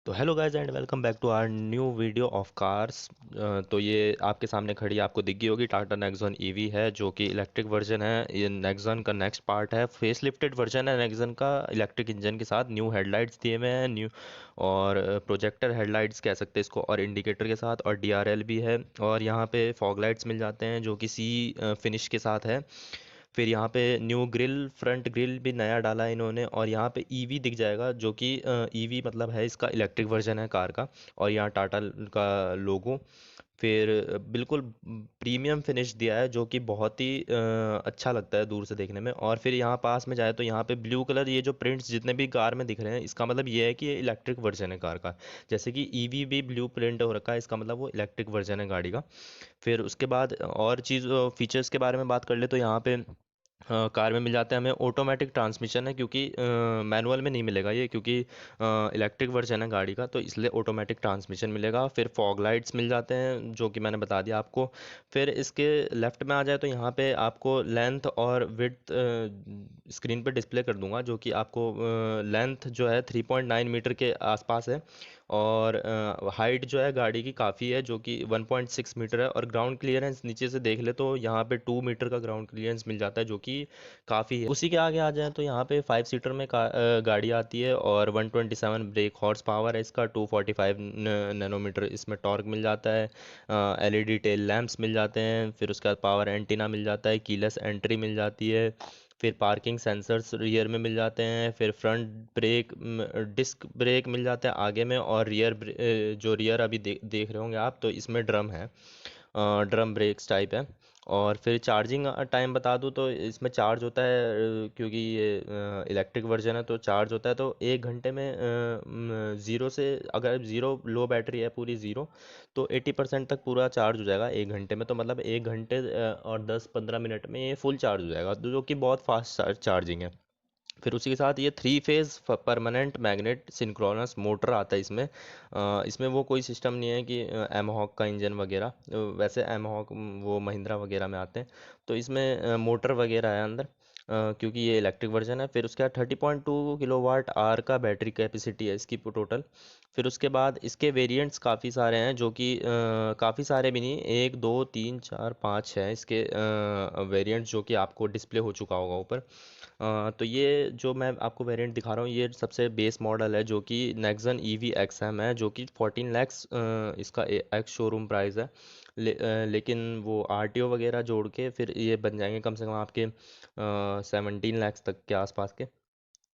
तो hello guys and welcome back to our new video of cars. तो ये आपके सामने खड़ी आपको दिख गई होगी, टाटा नेक्सॉन ईवी है जो कि इलेक्ट्रिक वर्जन है। ये नेक्सॉन का नेक्स्ट पार्ट है, फेस लिफ्टेड वर्जन है नेक्सॉन का, इलेक्ट्रिक इंजन के साथ। न्यू हेडलाइट्स दिए हुए हैं, न्यू और प्रोजेक्टर हेडलाइट्स कह सकते हैं इसको, और इंडिकेटर के साथ, और डीआरएल भी है। और यहाँ पे फॉग लाइट्स मिल जाते हैं जो कि सी फिनिश के साथ है। फिर यहाँ पे न्यू ग्रिल, फ्रंट ग्रिल भी नया डाला है इन्होंने। और यहाँ पे ईवी दिख जाएगा जो कि ईवी मतलब है इसका इलेक्ट्रिक वर्जन है कार का। और यहाँ टाटा का लोगो। फिर बिल्कुल प्रीमियम फिनिश दिया है जो कि बहुत ही अच्छा लगता है दूर से देखने में। और फिर यहाँ पास में जाए तो यहाँ पे ब्लू कलर, ये जो प्रिंट्स जितने भी कार में दिख रहे हैं, इसका मतलब ये है कि ये इलेक्ट्रिक वर्जन है कार का। जैसे कि ईवी भी ब्लू प्रिंट हो रखा है, इसका मतलब वो इलेक्ट्रिक वर्जन है गाड़ी का। फिर उसके बाद और चीज़ फीचर्स के बारे में बात कर ले तो यहाँ पे कार में मिल जाते हैं हमें ऑटोमेटिक ट्रांसमिशन है, क्योंकि मैनुअल में नहीं मिलेगा ये, क्योंकि इलेक्ट्रिक वर्जन है गाड़ी का, तो इसलिए ऑटोमेटिक ट्रांसमिशन मिलेगा। फिर फॉग लाइट्स मिल जाते हैं जो कि मैंने बता दिया आपको। फिर इसके लेफ़्ट में आ जाए तो यहाँ पे आपको लेंथ और विड्थ स्क्रीन पे डिस्प्ले कर दूंगा, जो कि आपको लेंथ जो है 3.9 मीटर के आसपास है। और हाइट जो है गाड़ी की काफ़ी है, जो कि 1.6 मीटर है। और ग्राउंड क्लियरेंस नीचे से देख ले तो यहाँ पे 2 मीटर का ग्राउंड क्लियरेंस मिल जाता है, जो कि काफ़ी है। उसी के आगे आ जाए तो यहाँ पे 5 सीटर में गाड़ी आती है, और 127 ब्रेक हॉर्स पावर है इसका, 245 नैनोमीटर इसमें टॉर्क मिल जाता है। एलईडी टेल लैंप्स मिल जाते हैं। फिर उसके बाद पावर एंटीना मिल जाता है, कीलेस एंट्री मिल जाती है। फिर पार्किंग सेंसर्स रियर में मिल जाते हैं। फिर फ्रंट ब्रेक, डिस्क ब्रेक मिल जाते हैं आगे में। और जो रियर अभी देख रहे होंगे आप, तो इसमें ड्रम है, ड्रम ब्रेक्स टाइप है। और फिर चार्जिंग टाइम बता दूँ तो इसमें चार्ज होता है, क्योंकि ये इलेक्ट्रिक वर्जन है तो चार्ज होता है तो 1 घंटे में ज़ीरो से, अगर ज़ीरो लो बैटरी है पूरी ज़ीरो, तो 80% तक पूरा चार्ज हो जाएगा 1 घंटे में। तो मतलब 1 घंटे और 10-15 मिनट में ये फुल चार्ज हो जाएगा, तो जो कि बहुत फास्ट चार्जिंग है। फिर उसी के साथ ये 3 phase permanent magnet synchronous motor आता है इसमें। इसमें वो कोई सिस्टम नहीं है कि एमहॉक का इंजन वगैरह, वैसे एमहॉक वो महिंद्रा वगैरह में आते हैं। तो इसमें मोटर वगैरह है अंदर, क्योंकि ये इलेक्ट्रिक वर्जन है। फिर उसके बाद 30.2 किलोवाट आवर का बैटरी कैपेसिटी है इसकी टोटल। फिर उसके बाद इसके वेरिएंट्स काफ़ी सारे हैं, जो कि काफ़ी सारे भी नहीं, 1 2 3 4 5 हैं इसके वेरिएंट्स, जो कि आपको डिस्प्ले हो चुका होगा ऊपर। तो ये जो मैं आपको वेरिएंट दिखा रहा हूँ, ये सबसे बेस मॉडल है, जो कि नेक्सन ईवी एक्सएम है, जो कि 14 लाख इसका एक्स शोरूम प्राइस है। लेकिन वो आरटीओ वगैरह जोड़ के फिर ये बन जाएंगे कम से कम आपके 17 लाख तक के आसपास के।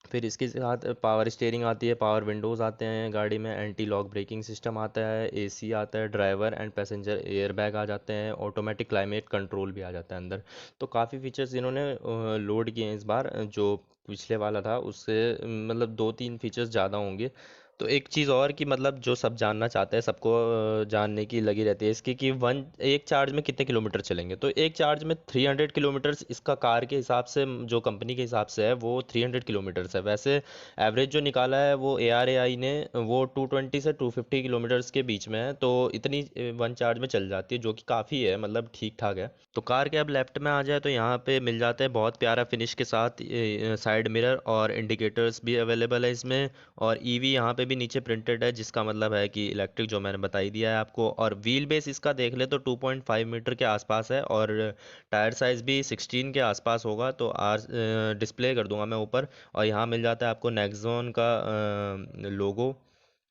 फिर इसके साथ पावर स्टीयरिंग आती है, पावर विंडोज़ आते हैं गाड़ी में, एंटी लॉक ब्रेकिंग सिस्टम आता है, एसी आता है, driver and passenger air bag आ जाते हैं, ऑटोमेटिक क्लाइमेट कंट्रोल भी आ जाता है अंदर। तो काफ़ी फीचर्स इन्होंने लोड किए हैं इस बार, जो पिछले वाला था उससे मतलब 2-3 फीचर्स ज़्यादा होंगे। तो एक चीज़ और कि मतलब जो सब जानना चाहते हैं, सबको जानने की लगी रहती है इसकी, कि वन एक चार्ज में कितने किलोमीटर चलेंगे। तो एक चार्ज में 300 किलोमीटर्स इसका कार के हिसाब से, जो कंपनी के हिसाब से है, वो 300 किलोमीटर्स है। वैसे एवरेज जो निकाला है वो ARAI ने, वो 220 से 250 किलोमीटर्स के बीच में है। तो इतनी वन चार्ज में चल जाती है, जो कि काफ़ी है, मतलब ठीक ठाक है। तो कार के अब लेफ्ट में आ जाए तो यहाँ पे मिल जाता है बहुत प्यारा फिनिश के साथ साइड मिरर, और इंडिकेटर्स भी अवेलेबल है इसमें। और ईवी यहाँ पे भी नीचे प्रिंटेड है, जिसका मतलब है कि इलेक्ट्रिक, जो मैंने बता ही दिया है आपको। और व्हील बेस इसका देख ले तो 2.5 मीटर के आसपास है, और टायर साइज़ भी 16 के आसपास होगा। तो डिस्प्ले कर दूंगा मैं ऊपर। और यहाँ मिल जाता है आपको नेक्सॉन का लोगो,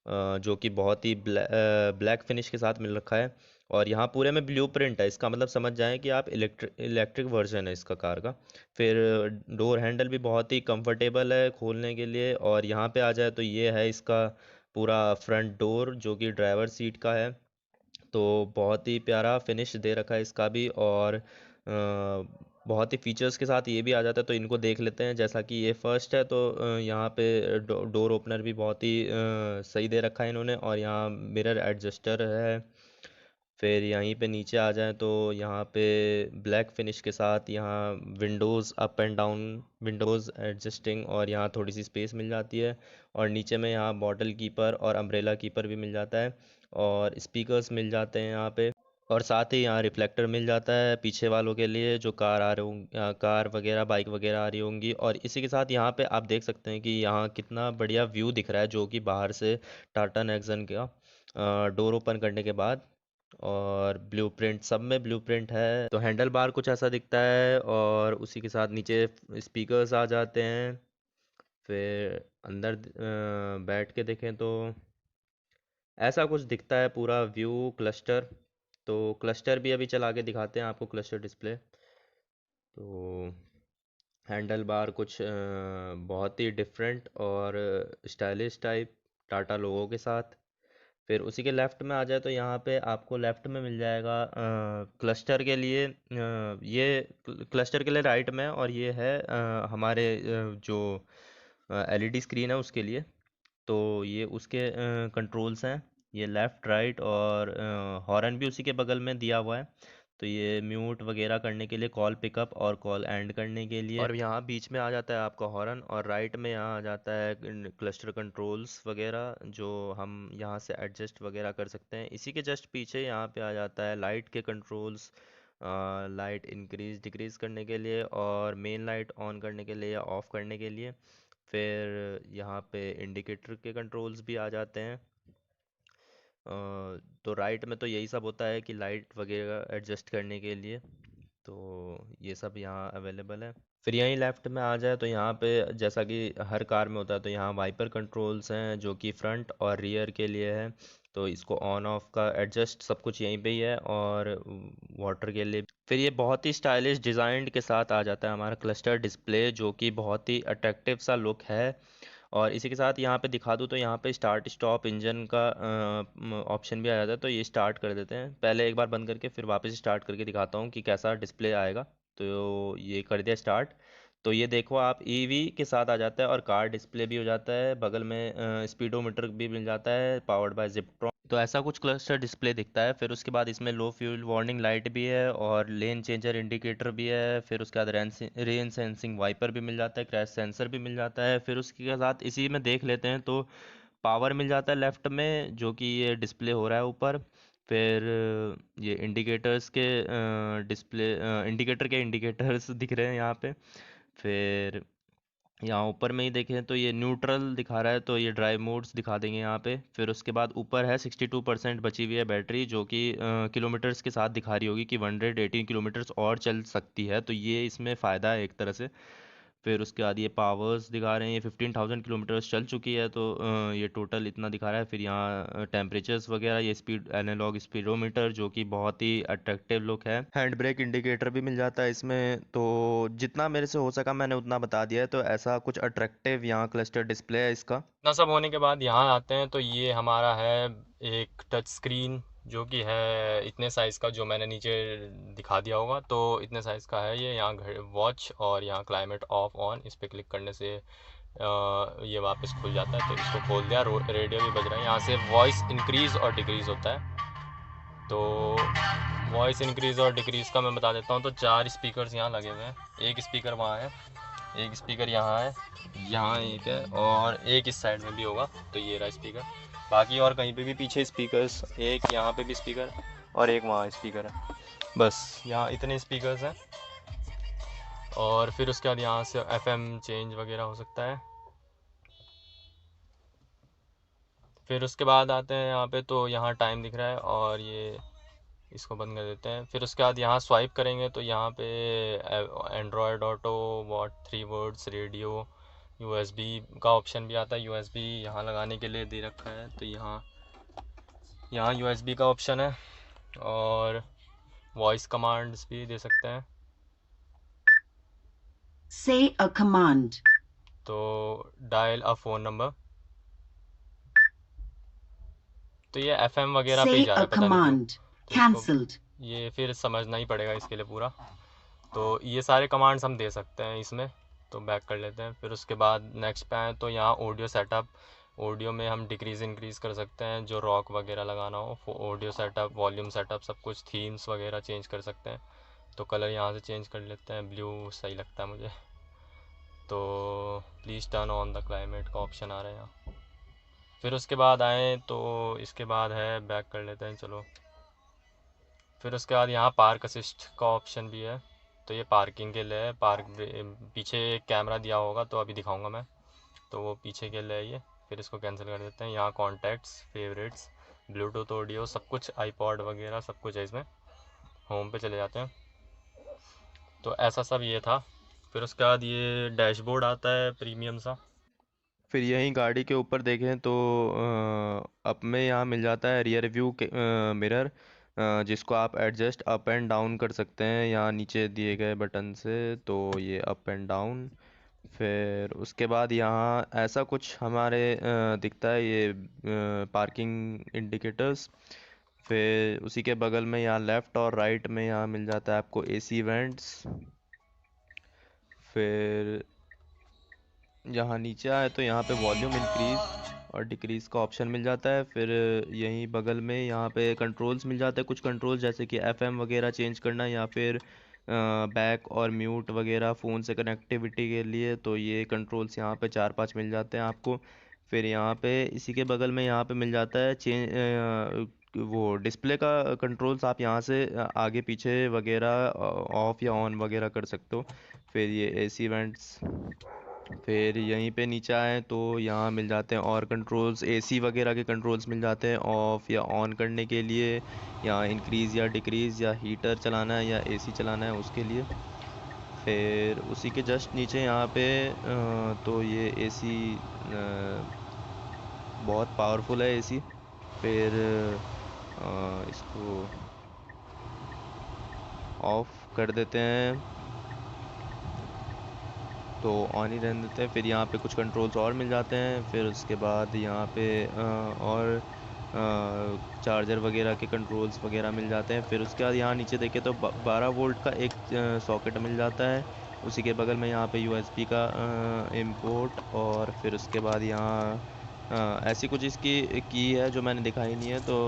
जो कि बहुत ही ब्लैक फिनिश के साथ मिल रखा है। और यहाँ पूरे में ब्लू प्रिंट है, इसका मतलब समझ जाएं कि आप इलेक्ट्रिक वर्जन है इसका कार का। फिर डोर हैंडल भी बहुत ही कंफर्टेबल है खोलने के लिए। और यहाँ पे आ जाए तो ये है इसका पूरा फ्रंट डोर, जो कि ड्राइवर सीट का है। तो बहुत ही प्यारा फिनिश दे रखा है इसका भी। और बहुत ही फीचर्स के साथ ये भी आ जाता है, तो इनको देख लेते हैं। जैसा कि ये फर्स्ट है तो यहाँ पे डोर ओपनर भी बहुत ही सही दे रखा है इन्होंने। और यहाँ मिरर एडजस्टर है। फिर यहीं पे नीचे आ जाएं तो यहाँ पे ब्लैक फिनिश के साथ यहाँ Windows up and down, Windows adjusting, और यहाँ थोड़ी सी स्पेस मिल जाती है। और नीचे में यहाँ बॉटल कीपर और अम्ब्रेला कीपर भी मिल जाता है। और स्पीकर्स मिल जाते हैं यहाँ पे। और साथ ही यहाँ रिफ्लेक्टर मिल जाता है पीछे वालों के लिए जो कार आ रहे होंगे, कार वगैरह बाइक वगैरह आ रही होंगी। और इसी के साथ यहाँ पे आप देख सकते हैं कि यहाँ कितना बढ़िया व्यू दिख रहा है जो कि बाहर से टाटा नेक्सन का डोर ओपन करने के बाद। और ब्लूप्रिंट सब में ब्लूप्रिंट है, तो हैंडल बार कुछ ऐसा दिखता है। और उसी के साथ नीचे स्पीकर्स आ जाते हैं। फिर अंदर बैठ के देखें तो ऐसा कुछ दिखता है पूरा व्यू क्लस्टर। तो क्लस्टर भी अभी चला के दिखाते हैं आपको, क्लस्टर डिस्प्ले। तो हैंडल बार कुछ बहुत ही डिफरेंट और स्टाइलिश टाइप टाटा लोगों के साथ। फिर उसी के लेफ़्ट में आ जाए तो यहाँ पे आपको लेफ़्ट में मिल जाएगा क्लस्टर के लिए, ये क्लस्टर के लिए राइट में। और ये है हमारे जो एलईडी स्क्रीन है उसके लिए। तो ये उसके कंट्रोल्स हैं, ये लेफ़्ट राइट। और हॉर्न भी उसी के बगल में दिया हुआ है। तो ये म्यूट वगैरह करने के लिए, कॉल पिकअप और कॉल एंड करने के लिए। और यहाँ बीच में आ जाता है आपका हॉर्न, और राइट में यहाँ आ जाता है क्लस्टर कंट्रोल्स वगैरह जो हम यहाँ से एडजस्ट वगैरह कर सकते हैं। इसी के जस्ट पीछे यहाँ पे आ जाता है लाइट के कंट्रोल्स, लाइट इंक्रीज डिक्रीज करने के लिए और मेन लाइट ऑन करने के लिए या ऑफ़ करने के लिए। फिर यहाँ पे इंडिकेटर के कंट्रोल्स भी आ जाते हैं। तो राइट में तो यही सब होता है कि लाइट वगैरह एडजस्ट करने के लिए। तो ये सब यहाँ अवेलेबल है। फिर यहीं लेफ्ट में आ जाए तो यहाँ पे जैसा कि हर कार में होता है, तो यहाँ वाइपर कंट्रोल्स हैं जो कि फ्रंट और रियर के लिए है। तो इसको ऑन ऑफ का एडजस्ट सब कुछ यहीं पे ही है। और वाटर के लिए फिर ये बहुत ही स्टाइलिश डिज़ाइन के साथ आ जाता है हमारा क्लस्टर डिस्प्ले, जो कि बहुत ही अट्रैक्टिव सा लुक है। और इसी के साथ यहाँ पे दिखा दूँ तो यहाँ पे स्टार्ट स्टॉप इंजन का ऑप्शन भी आ जाता है। तो ये स्टार्ट कर देते हैं, पहले एक बार बंद करके फिर वापस स्टार्ट करके दिखाता हूँ कि कैसा डिस्प्ले आएगा। तो ये कर दिया स्टार्ट। तो ये देखो आप ईवी के साथ आ जाता है और कार डिस्प्ले भी हो जाता है, बगल में स्पीडोमीटर भी मिल जाता है पावर्ड बाय जिप्ट्रॉन। तो ऐसा कुछ क्लस्टर डिस्प्ले दिखता है। फिर उसके बाद इसमें लो फ्यूल वार्निंग लाइट भी है और लेन चेंजर इंडिकेटर भी है। फिर उसके बाद रेन सेंसिंग वाइपर भी मिल जाता है, क्रैश सेंसर भी मिल जाता है। फिर उसके साथ इसी में देख लेते हैं तो पावर मिल जाता है लेफ़्ट में जो कि ये डिस्प्ले हो रहा है ऊपर। फिर ये इंडिकेटर्स के डिस्प्ले इंडिकेटर के इंडिकेटर्स दिख रहे हैं यहाँ पे। फिर यहाँ ऊपर में ही देखें तो ये न्यूट्रल दिखा रहा है, तो ये ड्राइव मोड्स दिखा देंगे यहाँ पे। फिर उसके बाद ऊपर है 62% बची हुई है बैटरी, जो कि किलोमीटर्स के साथ दिखा रही होगी कि 118 किलोमीटर्स और चल सकती है। तो ये इसमें फ़ायदा है एक तरह से। फिर उसके बाद ये पावर्स दिखा रहे हैं, ये 15,000 किलोमीटर्स चल चुकी है। तो ये टोटल इतना दिखा रहा है। फिर यहाँ टेम्परेचर्स वगैरह, ये स्पीड एनालॉग स्पीडोमीटर जो कि बहुत ही अट्रैक्टिव लुक है। हैंड ब्रेक इंडिकेटर भी मिल जाता है इसमें। तो जितना मेरे से हो सका मैंने उतना बता दिया है। तो ऐसा कुछ अट्रैक्टिव यहाँ क्लस्टर डिस्प्ले है इसका। इतना सब होने के बाद यहाँ आते हैं तो ये हमारा है एक टच स्क्रीन, जो कि है इतने साइज़ का, जो मैंने नीचे दिखा दिया होगा। तो इतने साइज़ का है ये। यहाँ घर वॉच और यहाँ क्लाइमेट ऑफ ऑन, इस पर क्लिक करने से ये वापस खुल जाता है। तो इसको खोल दिया, रेडियो भी बज रहा है। यहाँ से वॉइस इंक्रीज़ और डिक्रीज़ होता है। तो वॉइस इंक्रीज़ और डिक्रीज़ का मैं बता देता हूँ। तो 4 स्पीकर्स यहाँ लगे हुए हैं, एक स्पीकर वहाँ है, एक स्पीकर यहाँ है, यहाँ एक है, और एक इस साइड में भी होगा। तो ये रहा स्पीकर। बाकी और कहीं पे भी पीछे स्पीकर्स, एक यहाँ पे भी स्पीकर और एक वहाँ स्पीकर है। बस यहाँ इतने स्पीकर्स हैं। और फिर उसके बाद यहाँ से एफएम चेंज वगैरह हो सकता है। फिर उसके बाद आते हैं यहाँ पे, तो यहाँ टाइम दिख रहा है और ये इसको बंद कर देते हैं। फिर उसके बाद यहाँ स्वाइप करेंगे तो यहाँ पे Android auto, what 3 words, radio, USB का ऑप्शन भी आता है। यूएसबी यहाँ लगाने के लिए दे रखा है। तो यहाँ यहाँ यूएसबी का ऑप्शन है। और वॉइस कमांड्स भी दे सकते हैं। Say a command. तो डायल अ फ़ोन नंबर। तो ये एफएम वगैरह पे ही Say जा रहा a है, पता नहीं क्यों। command. तो इसको Cancelled. ये फिर समझना ही पड़ेगा इसके लिए पूरा। तो ये सारे कमांड्स हम दे सकते हैं इसमें। तो बैक कर लेते हैं। फिर उसके बाद नेक्स्ट पे आए तो यहाँ ऑडियो सेटअप। ऑडियो में हम डिक्रीज़ इंक्रीज़ कर सकते हैं, जो रॉक वगैरह लगाना हो। ऑडियो सेटअप, वॉल्यूम सेटअप, सब कुछ, थीम्स वगैरह चेंज कर सकते हैं। तो कलर यहाँ से चेंज कर लेते हैं, ब्लू सही लगता है मुझे। तो please turn on the climate का ऑप्शन आ रहा है यहाँ। फिर उसके बाद आए तो इसके बाद है, बैक कर लेते हैं चलो। फिर उसके बाद यहाँ पार्क असिस्ट का ऑप्शन भी है, तो ये पार्किंग के लिए है। पीछे एक कैमरा दिया होगा तो अभी दिखाऊंगा मैं, तो वो पीछे के लिए है ये। फिर इसको कैंसिल कर देते हैं। यहाँ कॉन्टैक्ट्स, फेवरेट्स, ब्लूटूथ ऑडियो, सब कुछ, आईपॉड वगैरह सब कुछ है इसमें। होम पे चले जाते हैं। तो ऐसा सब ये था। फिर उसके बाद ये डैशबोर्ड आता है प्रीमियम सा। फिर यहीं गाड़ी के ऊपर देखें तो अप में यहाँ मिल जाता है रियर व्यू मिरर, जिसको आप एडजस्ट अप एंड डाउन कर सकते हैं यहाँ नीचे दिए गए बटन से। तो ये अप एंड डाउन। फिर उसके बाद यहाँ ऐसा कुछ हमारे दिखता है ये पार्किंग इंडिकेटर्स। फिर उसी के बगल में यहाँ लेफ़्ट और राइट में यहाँ मिल जाता है आपको एसी वेंट्स। फिर यहाँ नीचे आए तो यहाँ पे वॉल्यूम इंक्रीज और डिक्रीज का ऑप्शन मिल जाता है। फिर यहीं बगल में यहाँ पे कंट्रोल्स मिल जाते हैं, कुछ कंट्रोल्स जैसे कि एफएम वगैरह चेंज करना या फिर बैक और म्यूट वगैरह फ़ोन से कनेक्टिविटी के लिए। तो ये कंट्रोल्स यहाँ पे 4-5 मिल जाते हैं आपको। फिर यहाँ पे इसी के बगल में यहाँ पे मिल जाता है वो डिस्प्ले का कंट्रोल्स। आप यहाँ से आगे पीछे वगैरह ऑफ या ऑन वगैरह कर सकते हो। फिर ये एसी वेंट्स। फिर यहीं पे नीचे आए तो यहाँ मिल जाते हैं और कंट्रोल्स, एसी वगैरह के कंट्रोल्स मिल जाते हैं ऑफ़ या ऑन करने के लिए, या इंक्रीज़ या डिक्रीज़, या हीटर चलाना है या एसी चलाना है उसके लिए। फिर उसी के जस्ट नीचे यहाँ पे तो ये एसी बहुत पावरफुल है एसी। फिर इसको ऑफ कर देते हैं तो ऑन ही रहने देते हैं। फिर यहाँ पे कुछ कंट्रोल्स और मिल जाते हैं। फिर उसके बाद यहाँ पे और चार्जर वगैरह के कंट्रोल्स वगैरह मिल जाते हैं। फिर उसके बाद यहाँ नीचे देखें तो 12 वोल्ट का एक सॉकेट मिल जाता है। उसी के बगल में यहाँ पे यूएसबी का इंपोर्ट। और फिर उसके बाद यहाँ ऐसी कुछ इसकी की है जो मैंने दिखाई नहीं है तो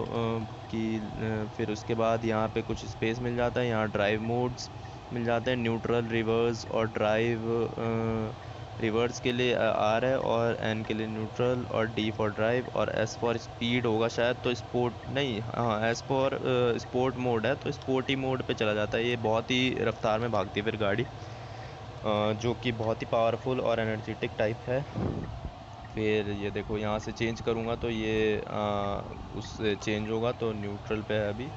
फिर उसके बाद यहाँ पे कुछ स्पेस मिल जाता है। यहाँ ड्राइव मोड्स मिल जाते हैं, न्यूट्रल, रिवर्स और ड्राइव। रिवर्स के लिए आर है, और एन के लिए न्यूट्रल, और डी फॉर ड्राइव, और एस फॉर स्पीड होगा शायद। तो स्पोर्ट नहीं, हाँ एस फॉर स्पोर्ट मोड है तो स्पोर्टी मोड पे चला जाता है। ये बहुत ही रफ्तार में भागती है फिर गाड़ी, जो कि बहुत ही पावरफुल और एनर्जेटिक टाइप है। फिर ये देखो यहाँ से चेंज करूँगा तो ये उससे चेंज होगा, तो न्यूट्रल पे है अभी।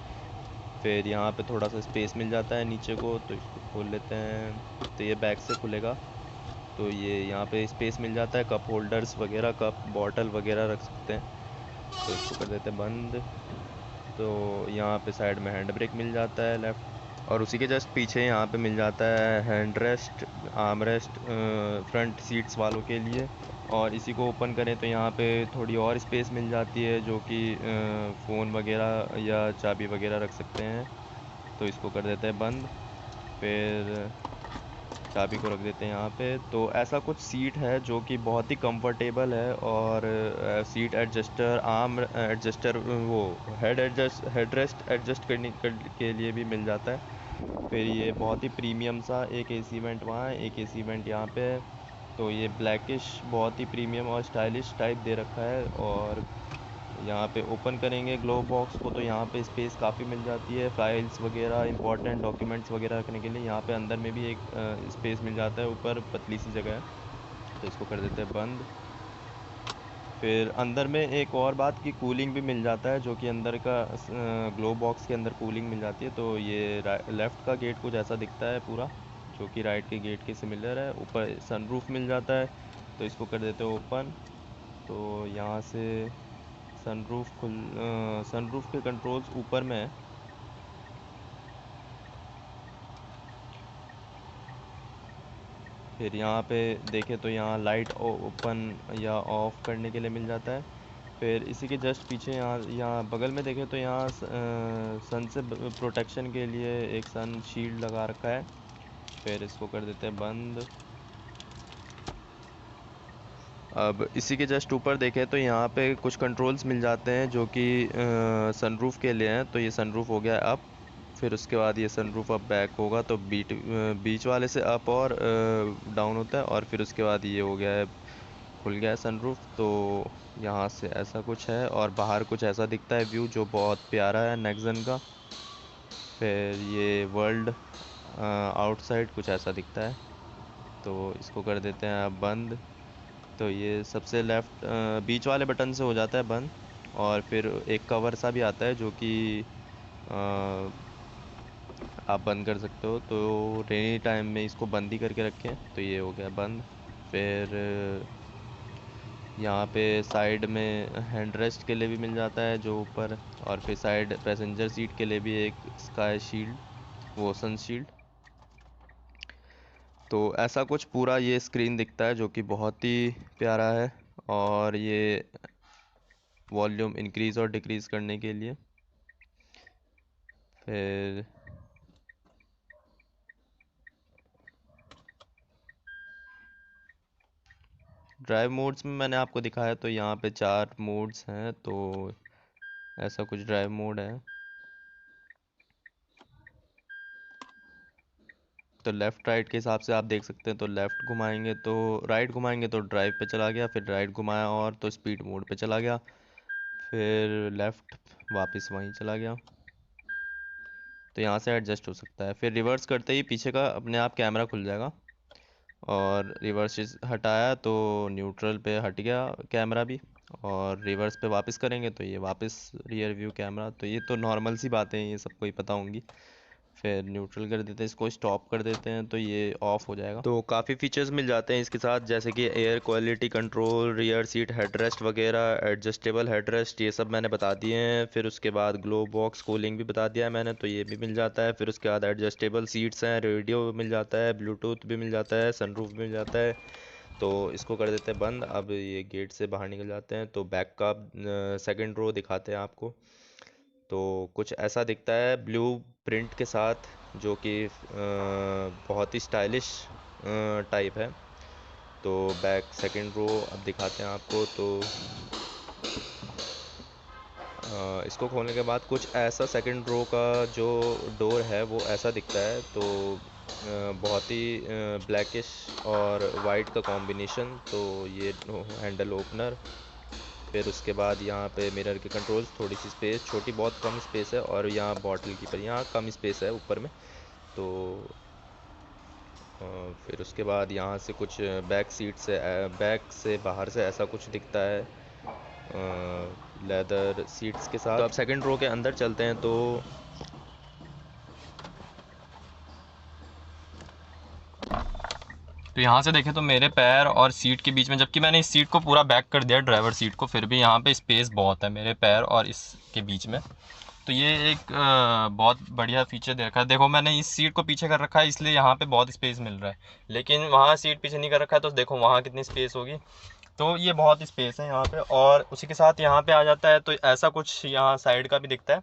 फिर यहाँ पे थोड़ा सा स्पेस मिल जाता है नीचे को, तो इसको खोल लेते हैं तो ये बैक से खुलेगा। तो ये यहाँ पे स्पेस मिल जाता है, कप होल्डर्स वगैरह, कप बॉटल वगैरह रख सकते हैं। तो इसको कर देते हैं बंद। तो यहाँ पे साइड में हैंड ब्रेक मिल जाता है लेफ़्ट, और उसी के जस्ट पीछे यहाँ पे मिल जाता है hand rest, arm rest front seats वालों के लिए। और इसी को ओपन करें तो यहाँ पे थोड़ी और स्पेस मिल जाती है, जो कि फ़ोन वगैरह या चाबी वगैरह रख सकते हैं। तो इसको कर देते हैं बंद। फिर चाबी को रख देते हैं यहाँ पे। तो ऐसा कुछ सीट है जो कि बहुत ही कंफर्टेबल है, और सीट एडजस्टर, आर्म एडजस्टर, वो हेड रेस्ट एडजस्ट के लिए भी मिल जाता है। फिर ये बहुत ही प्रीमियम सा एक एसी वेंट वहाँ है, एक एसी वेंट यहाँ पे है। तो ये ब्लैकिश बहुत ही प्रीमियम और स्टाइलिश टाइप दे रखा है। और यहाँ पे ओपन करेंगे ग्लोव बॉक्स को तो यहाँ पे स्पेस काफ़ी मिल जाती है, फाइल्स वगैरह, इंपॉर्टेंट डॉक्यूमेंट्स वगैरह रखने के लिए। यहाँ पे अंदर में भी एक स्पेस मिल जाता है, ऊपर पतली सी जगह है। तो इसको कर देते हैं बंद। फिर अंदर में एक और बात की कूलिंग भी मिल जाता है, जो कि अंदर का ग्लोव बॉक्स के अंदर कूलिंग मिल जाती है। तो ये लेफ़्ट का गेट कुछ ऐसा दिखता है पूरा, जो कि राइट के गेट के सिमिलर है। ऊपर सनरूफ मिल जाता है, तो इसको कर देते हैं ओपन। तो यहाँ से सनरूफ के कंट्रोल्स ऊपर में है। फिर यहाँ पे देखें तो यहाँ लाइट ओपन या ऑफ करने के लिए मिल जाता है। फिर इसी के जस्ट पीछे यहाँ यहाँ बगल में देखें तो यहाँ सन से प्रोटेक्शन के लिए एक सन शील्ड लगा रखा है। फिर इसको कर देते हैं बंद। अब इसी के जस्ट ऊपर देखें तो यहाँ पे कुछ कंट्रोल्स मिल जाते हैं, जो कि सनरूफ के लिए हैं। तो ये सनरूफ हो गया अप। फिर उसके बाद ये सनरूफ अप बैक होगा, तो बीच वाले से अप और डाउन होता है। और फिर उसके बाद ये हो गया है, खुल गया है सनरूफ। तो यहाँ से ऐसा कुछ है, और बाहर कुछ ऐसा दिखता है व्यू, जो बहुत प्यारा है नेक्सन का। फिर ये वर्ल्ड आउटसाइड कुछ ऐसा दिखता है, तो इसको कर देते हैं अब बंद। तो ये सबसे लेफ्ट बीच वाले बटन से हो जाता है बंद। और फिर एक कवर सा भी आता है जो कि आप बंद कर सकते हो, तो रेनी टाइम में इसको बंद ही करके रखें। तो ये हो गया बंद। फिर यहाँ पे साइड में हैंड रेस्ट के लिए भी मिल जाता है जो ऊपर, और फिर साइड पैसेंजर सीट के लिए भी एक स्काई शील्ड, वो सन शील्ड। तो ऐसा कुछ पूरा ये स्क्रीन दिखता है जो कि बहुत ही प्यारा है। और ये वॉल्यूम इंक्रीज और डिक्रीज करने के लिए। फिर ड्राइव मोड्स में मैंने आपको दिखाया, तो यहाँ पे 4 मोड्स हैं, तो ऐसा कुछ ड्राइव मोड है। तो लेफ़्ट राइट के हिसाब से आप देख सकते हैं, तो लेफ़्ट घुमाएंगे तो राइट, घुमाएंगे तो ड्राइव पे चला गया, फिर राइट घुमाया और तो स्पीड मोड पे चला गया, फिर लेफ़्ट वापस वहीं चला गया। तो यहाँ से एडजस्ट हो सकता है। फिर रिवर्स करते ही पीछे का अपने आप कैमरा खुल जाएगा, और रिवर्स हटाया तो न्यूट्रल पे हट गया कैमरा भी। और रिवर्स पे वापस करेंगे तो ये वापस रियर व्यू कैमरा। तो ये तो नॉर्मल सी बातें हैं, ये सबको ही पता होंगी। फिर न्यूट्रल कर देते हैं, इसको स्टॉप कर देते हैं तो ये ऑफ हो जाएगा। तो काफ़ी फीचर्स मिल जाते हैं इसके साथ, जैसे कि air quality control, rear seat headrest वगैरह, एडजस्टेबल हेडरेस्ट, ये सब मैंने बता दिए हैं। फिर उसके बाद ग्लो बॉक्स कूलिंग भी बता दिया है मैंने, तो ये भी मिल जाता है। फिर उसके बाद एडजस्टेबल सीट्स हैं, रेडियो मिल जाता है, ब्लूटूथ भी मिल जाता है, सनरूफ भी मिल जाता है। तो इसको कर देते हैं बंद। अब ये गेट से बाहर निकल जाते हैं, तो बैक का सेकंड रो दिखाते हैं आपको। तो कुछ ऐसा दिखता है ब्लू प्रिंट के साथ, जो कि बहुत ही स्टाइलिश टाइप है। तो बैक सेकंड रो अब दिखाते हैं आपको। तो इसको खोलने के बाद कुछ ऐसा सेकंड रो का जो डोर है वो ऐसा दिखता है। तो बहुत ही ब्लैकिश और वाइट का कॉम्बिनेशन। तो ये हैंडल ओपनर। फिर उसके बाद यहाँ पे मिरर के कंट्रोल्स, थोड़ी सी स्पेस, छोटी बहुत कम स्पेस है, और यहाँ बॉटल की पर यहाँ कम स्पेस है ऊपर में। तो फिर उसके बाद यहाँ से कुछ बैक सीट से बैक से बाहर से ऐसा कुछ दिखता है लेदर सीट्स के साथ। तो अब सेकंड रो के अंदर चलते हैं। तो तो यहाँ से देखें तो मेरे पैर और सीट के बीच में, जबकि मैंने इस सीट को पूरा बैक कर दिया ड्राइवर सीट को, फिर भी यहाँ पे स्पेस बहुत है मेरे पैर और इसके बीच में। तो ये एक बहुत बढ़िया फीचर दे रखा है। देखो मैंने इस सीट को पीछे कर रखा है, इसलिए यहाँ पे बहुत स्पेस मिल रहा है, लेकिन वहाँ सीट पीछे नहीं कर रखा है, तो देखो वहाँ कितनी स्पेस होगी। तो ये बहुत स्पेस है यहाँ पे। और उसी के साथ यहाँ पे आ जाता है तो ऐसा कुछ यहाँ साइड का भी दिखता है।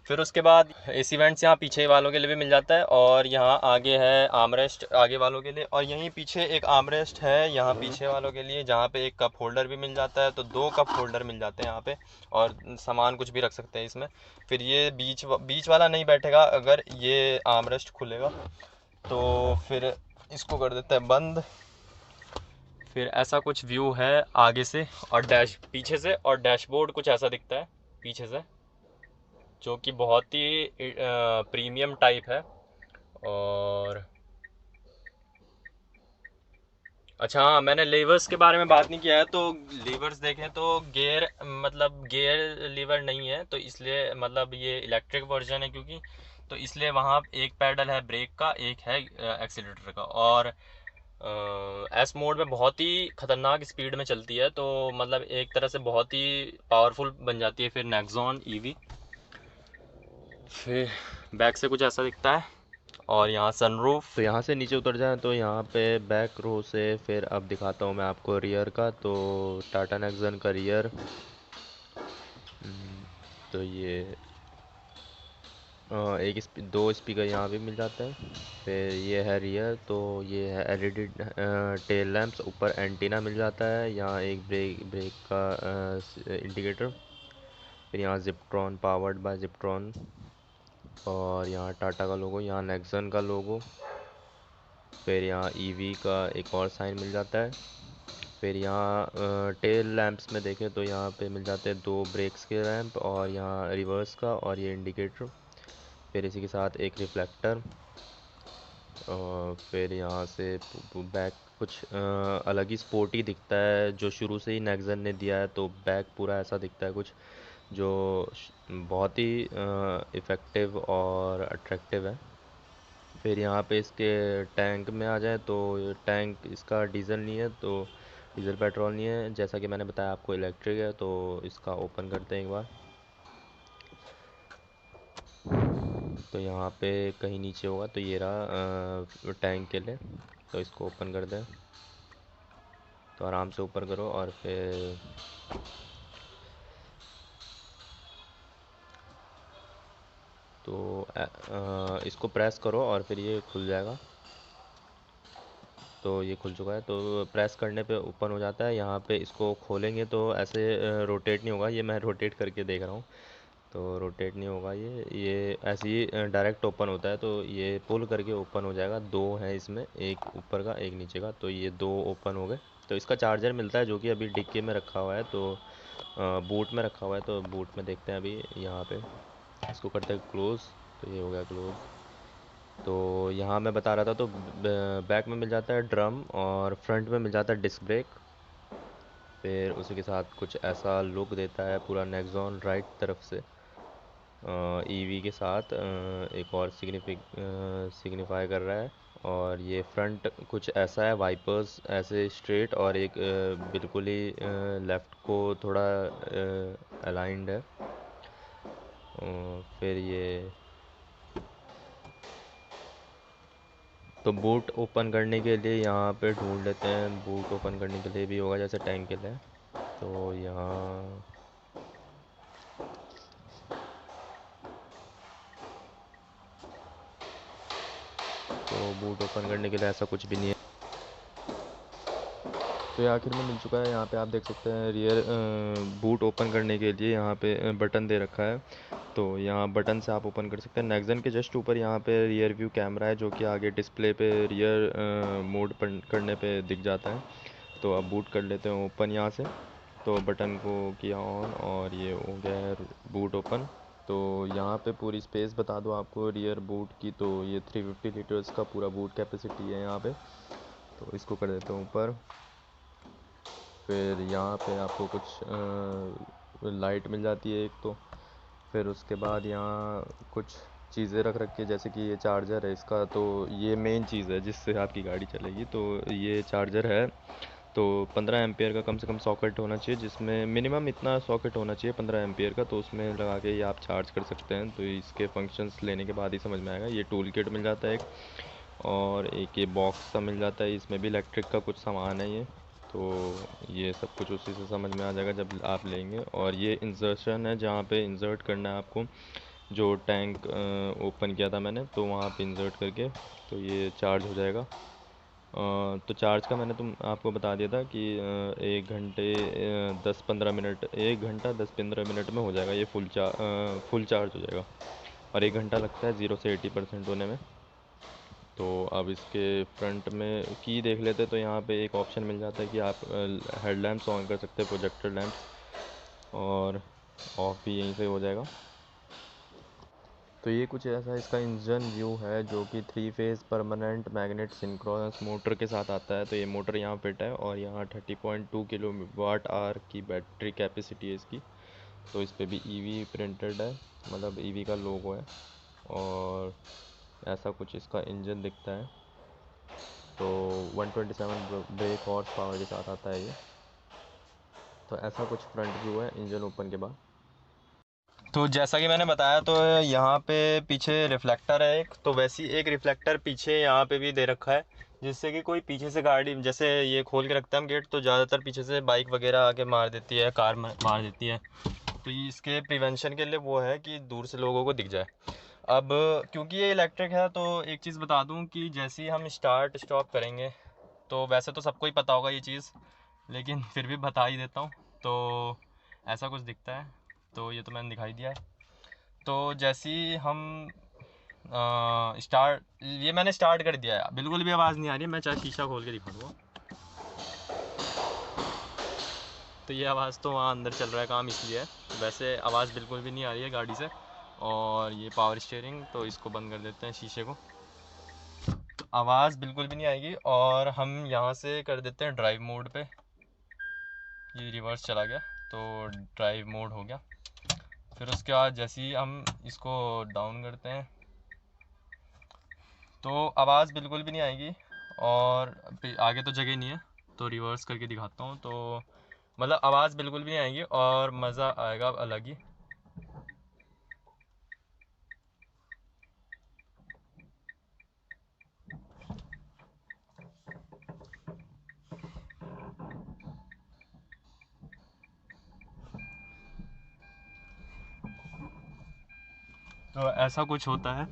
फिर उसके बाद एसी वेंट्स यहाँ पीछे वालों के लिए भी मिल जाता है, और यहाँ आगे है आर्मरेस्ट आगे वालों के लिए, और यहीं पीछे एक आर्मरेस्ट है यहाँ पीछे वालों के लिए, जहाँ पे एक कप होल्डर भी मिल जाता है। तो 2 कप होल्डर मिल जाते हैं यहाँ पे, और सामान कुछ भी रख सकते हैं इसमें। फिर ये बीच वाला नहीं बैठेगा अगर ये आर्मरेस्ट खुलेगा, तो फिर इसको कर देते हैं बंद। फिर ऐसा कुछ व्यू है आगे से और पीछे से, और डैशबोर्ड कुछ ऐसा दिखता है पीछे से, जो कि बहुत ही प्रीमियम टाइप है। और अच्छा हाँ, मैंने लीवर्स के बारे में बात नहीं किया है। तो लीवर्स देखें तो गियर, मतलब गियर लीवर नहीं है, तो इसलिए मतलब ये इलेक्ट्रिक वर्जन है क्योंकि, तो इसलिए वहाँ एक पैडल है ब्रेक का, एक है एक्सीलरेटर का। और एस मोड में बहुत ही ख़तरनाक स्पीड में चलती है, तो मतलब एक तरह से बहुत ही पावरफुल बन जाती है फिर नेक्सॉन ईवी। फिर बैक से कुछ ऐसा दिखता है, और यहाँ सनरूफ। तो यहाँ से नीचे उतर जाएं, तो यहाँ पे बैक रो से फिर अब दिखाता हूँ मैं आपको रियर का। तो टाटा नेक्सॉन का रियर। तो ये दो स्पीकर यहाँ भी मिल जाते हैं। फिर ये है रियर। तो ये है एलईडी टेल लैंप्स, ऊपर एंटीना मिल जाता है, यहाँ एक ब्रेक ब्रेक का इंडिकेटर। फिर यहाँ जिप्ट्रॉन, पावर्ड बाय जिप्ट्रॉन, और यहाँ टाटा का लोगो, यहाँ नेक्सन का लोगो। फिर यहाँ ईवी का एक और साइन मिल जाता है। फिर यहाँ टेल लैंप्स में देखें तो यहाँ पे मिल जाते हैं 2 ब्रेक्स के लैंप, और यहाँ रिवर्स का, और ये इंडिकेटर। फिर इसी के साथ एक रिफ्लेक्टर, और फिर यहाँ से बैक कुछ अलग ही स्पोर्टी दिखता है जो शुरू से ही नेक्सन ने दिया है, तो बैक पूरा ऐसा दिखता है कुछ जो बहुत ही इफ़ेक्टिव और अट्रैक्टिव है। फिर यहाँ पे इसके टैंक में आ जाए तो टैंक इसका डीजल नहीं है, तो डीजल पेट्रोल नहीं है, जैसा कि मैंने बताया आपको इलेक्ट्रिक है। तो इसका ओपन करते हैं एक बार। तो यहाँ पे कहीं नीचे होगा, तो ये रहा टैंक के लिए। तो इसको ओपन कर दें, तो आराम से ऊपर करो और फिर तो इसको प्रेस करो और फिर ये खुल जाएगा। तो ये खुल चुका है, तो प्रेस करने पे ओपन हो जाता है। यहाँ पे इसको खोलेंगे तो ऐसे रोटेट नहीं होगा, ये मैं रोटेट करके देख रहा हूँ, तो रोटेट नहीं होगा, ये ऐसे ही डायरेक्ट ओपन होता है। तो ये पुल करके ओपन हो जाएगा। दो है इसमें, एक ऊपर का एक नीचे का, तो ये दो ओपन हो गए। तो इसका चार्जर मिलता है जो कि अभी डिक्की में रखा हुआ है, तो बूट में रखा हुआ है। तो बूट में देखते हैं अभी यहाँ पे, इसको करते हैं क्लोज़। तो ये हो गया क्लोज़। तो यहाँ मैं बता रहा था, तो बैक में मिल जाता है ड्रम और फ्रंट में मिल जाता है डिस्क ब्रेक। फिर उसी के साथ कुछ ऐसा लुक देता है पूरा नेक्सॉन राइट तरफ से ईवी के साथ एक और सिग्निफाई कर रहा है। और ये फ्रंट कुछ ऐसा है, वाइपर्स ऐसे स्ट्रेट और एक बिल्कुल ही लेफ़्ट को थोड़ा अलाइंड है। फिर ये तो बूट ओपन करने के लिए यहाँ पे ढूंढ लेते हैं, बूट ओपन करने के लिए भी होगा जैसे टैंक के लिए। तो यहाँ तो बूट ओपन करने के लिए ऐसा कुछ भी नहीं है। तो ये आखिर में मिल चुका है। यहाँ पे आप देख सकते हैं रियर बूट ओपन करने के लिए यहाँ पे बटन दे रखा है, तो यहाँ बटन से आप ओपन कर सकते हैं। नेक्सन के जस्ट ऊपर यहाँ पे रियर व्यू कैमरा है जो कि आगे डिस्प्ले पे रियर मोड पर करने पे दिख जाता है। तो अब बूट कर लेते हैं ओपन यहाँ से। तो बटन को किया ऑन और ये हो गया है बूट ओपन। तो यहाँ पे पूरी स्पेस बता दो आपको रियर बूट की, तो ये 350 लीटर्स का पूरा बूट कैपेसिटी है यहाँ पे। तो इसको कर देते हैं ऊपर। फिर यहाँ पे आपको कुछ लाइट मिल जाती है एक, तो फिर उसके बाद यहाँ कुछ चीज़ें रख रखी है जैसे कि ये चार्जर है इसका, तो ये मेन चीज़ है जिससे आपकी गाड़ी चलेगी। तो ये चार्जर है, तो 15 एम्पियर का कम से कम सॉकेट होना चाहिए, जिसमें मिनिमम इतना सॉकेट होना चाहिए 15 एम्पियर का, तो उसमें लगा के ये आप चार्ज कर सकते हैं। तो इसके फंक्शंस लेने के बाद ही समझ में आएगा। ये टूल किट मिल जाता है एक, और एक ये बॉक्स सा मिल जाता है, इसमें भी इलेक्ट्रिक का कुछ सामान है ये। तो ये सब कुछ उसी से समझ में आ जाएगा जब आप लेंगे। और ये इंसर्शन है जहाँ पे इंसर्ट करना है आपको, जो टैंक ओपन किया था मैंने, तो वहाँ पे इंसर्ट करके तो ये चार्ज हो जाएगा। तो चार्ज का मैंने आपको बता दिया था कि 1 घंटा 10 15 मिनट में हो जाएगा ये फुल चार्ज हो जाएगा। और 1 घंटा लगता है 0 से 80% होने में। तो अब इसके फ्रंट में की देख लेते, तो यहाँ पे एक ऑप्शन मिल जाता है कि आप हेडलैम्प्स ऑन कर सकते हैं, प्रोजेक्टर लैंप्स, और ऑफ भी यहीं से हो जाएगा। तो ये कुछ ऐसा इसका इंजन व्यू है जो कि 3 phase permanent magnet synchronous motor के साथ आता है। तो ये मोटर यहाँ फिट है और यहाँ 30.2 किलोवाट आवर की बैटरी कैपेसिटी है इसकी। तो इस पे भी ईवी प्रिंटेड है, मतलब ईवी का लोगो है, और ऐसा कुछ इसका इंजन दिखता है। तो 127 ब्रेक हॉर्स पावर के साथ आता है ये। तो ऐसा कुछ फ्रंट व्यू है इंजन ओपन के बाद। तो जैसा कि मैंने बताया, तो यहाँ पे पीछे रिफ्लेक्टर है एक, तो वैसी एक रिफ्लेक्टर पीछे यहाँ पे भी दे रखा है, जिससे कि कोई पीछे से गाड़ी, जैसे ये खोल के रखते हैं हम गेट, तो ज़्यादातर पीछे से बाइक वगैरह आके मार देती है, कार मार देती है। तो ये इसके प्रिवेंशन के लिए वो है कि दूर से लोगों को दिख जाए। अब क्योंकि ये इलेक्ट्रिक है, तो एक चीज़ बता दूं कि जैसे ही हम स्टार्ट स्टॉप करेंगे, तो वैसे तो सबको ही पता होगा ये चीज़, लेकिन फिर भी बता ही देता हूँ। तो ऐसा कुछ दिखता है, तो ये तो मैंने दिखाई दिया है। तो जैसे ही हम ये मैंने स्टार्ट कर दिया है, बिल्कुल भी आवाज़ नहीं आ रही है, मैं चाहे शीशा खोल के दिखा दूँगा। तो ये आवाज़ तो वहाँ अंदर चल रहा है काम, इसलिए है। वैसे आवाज़ बिल्कुल भी नहीं आ रही है गाड़ी से। और ये पावर स्टीयरिंग, तो इसको बंद कर देते हैं शीशे को। तो आवाज़ बिल्कुल भी नहीं आएगी। और हम यहाँ से कर देते हैं ड्राइव मोड पे। ये रिवर्स चला गया तो ड्राइव मोड हो गया। फिर उसके बाद जैसे ही हम इसको डाउन करते हैं तो आवाज़ बिल्कुल भी नहीं आएगी। और आगे तो जगह नहीं है, तो रिवर्स करके दिखाता हूँ। तो मतलब आवाज़ बिल्कुल भी नहीं आएगी और मज़ा आएगा अलग ही। तो ऐसा कुछ होता है।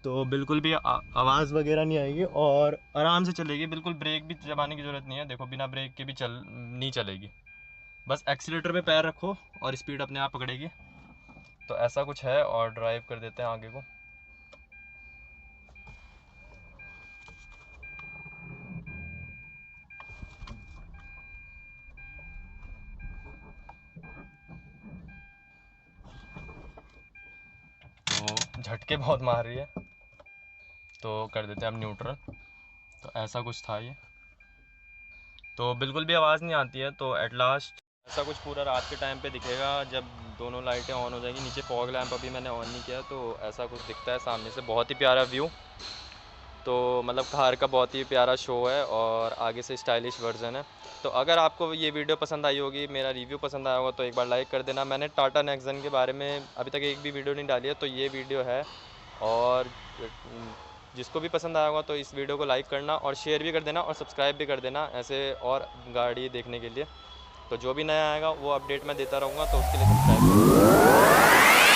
तो बिल्कुल भी आवाज़ वगैरह नहीं आएगी और आराम से चलेगी। बिल्कुल ब्रेक भी दबाने की ज़रूरत नहीं है। देखो बिना ब्रेक के भी नहीं चलेगी। बस एक्सीलेटर पे पैर रखो और स्पीड अपने आप पकड़ेगी। तो ऐसा कुछ है। और ड्राइव कर देते हैं आगे को। तो झटके बहुत मार रही है, तो कर देते हैं हम न्यूट्रल। तो ऐसा कुछ था ये। तो बिल्कुल भी आवाज़ नहीं आती है। तो एट लास्ट ऐसा कुछ पूरा रात के टाइम पे दिखेगा जब दोनों लाइटें ऑन हो जाएगी। नीचे फॉग लैंप अभी मैंने ऑन नहीं किया, तो ऐसा कुछ दिखता है सामने से। बहुत ही प्यारा व्यू। तो मतलब कार का बहुत ही प्यारा शो है और आगे से स्टाइलिश वर्जन है। तो अगर आपको ये वीडियो पसंद आई होगी, मेरा रिव्यू पसंद आया होगा, तो एक बार लाइक कर देना। मैंने टाटा नेक्सन के बारे में अभी तक एक भी वीडियो नहीं डाली है, तो ये वीडियो है। और जिसको भी पसंद आया होगा तो इस वीडियो को लाइक करना और शेयर भी कर देना और सब्सक्राइब भी कर देना ऐसे और गाड़ी देखने के लिए। तो जो भी नया आएगा वो अपडेट मैं देता रहूँगा, तो उसके लिए सब्सक्राइब करो।